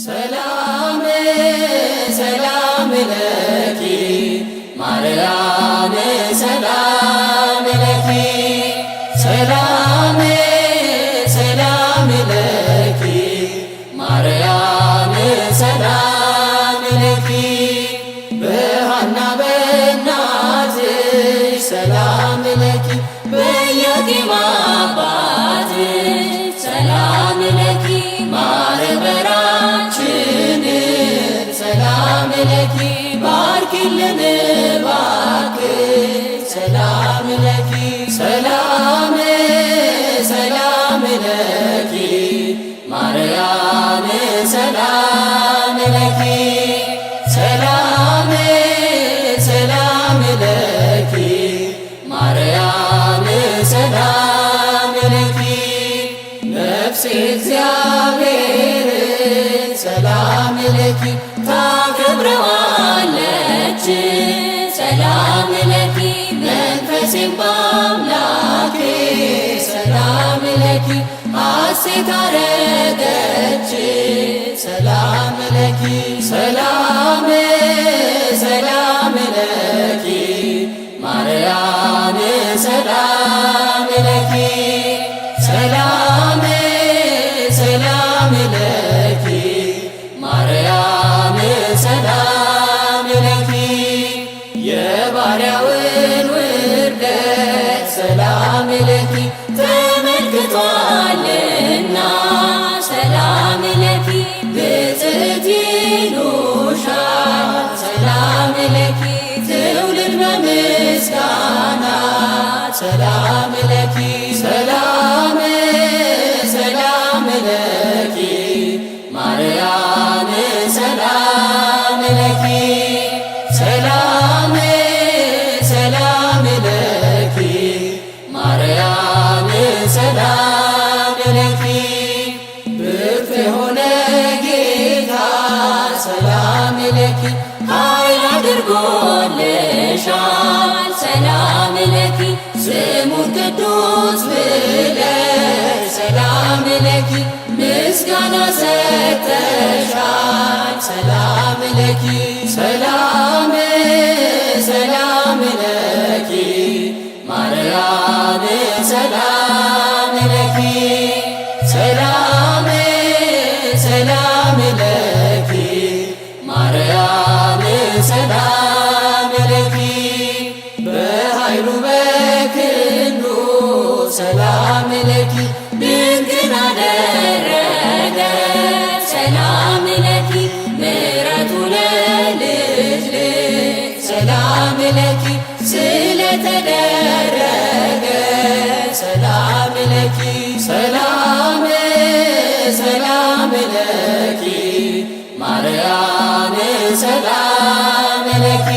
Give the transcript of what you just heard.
ሰላም ሰላም ለኪ ማርያም ሰላም ለኪ ሰላም ሰላም ለኪ ማርያም ሰላም ለኪ በሃና በእናትሽ ሰላም ለኪ በኢያቄም አባትሽ ሰላም ለኪ ማህበራችን ሰላም ለኪ ባርኪልን እባክሽ ሰላም ለኪ ሰላም ሰላም ለኪ ማርያም ሰላም ለኪ ሰላም ሰላም ለኪ ማርያም ሰላም ለኪ ነፍሴ እግዚአብሔርን ሰላም ለኪ ታከብረዋለች ሰላም ለኪ መንፈሴም በአምላኬ ሰላም ለኪ ሐሴት አረገች ሰላም ለኪ ሰላም ሰላም ለኪ ማርያም ሰላም ለኪ ሰላም ሰላም ለኪ ማርያም ሰላም ለኪ የባሪያውን ውርደት ሰላም ለኪ ተመልክቷልና ሰላም ለኪ ብፅዕት ይሉሻል ሰላም ለኪ ትውልድ በምስጋና ሰላም ለኪ ሰላም ሰላም ለኪ ማርያም ሰላም ለኪ ሰላም ሰላም ለኪ ማርያም ሰላም ለኪ ብርቱ የሆነ ጌታ ሰላም ለኪ ኃይል አድርጎልሻል ሰላም ለኪ ስሙን ቅዱስ ብለሽ ሰላም ለኪ ምስጋና ሰጥተሻል ሰላም ለኪ ሰላም ሰላም ለኪ ማርያም ሰላም ለኪ ሰላም ሰላም ለኪ ማርያም ሰላም ለኪ በኃይሉ በክንዱ ሰላም ለኪ ድንቅን አደረገ ሰላም ለኪ ምሕረቱ ለልጅ ልጅ ሰላም ለኪ ስለተደረገ ሰላም ለኪ ሰላም ሰላም ለኪ ማርያም ሰላም ለኪ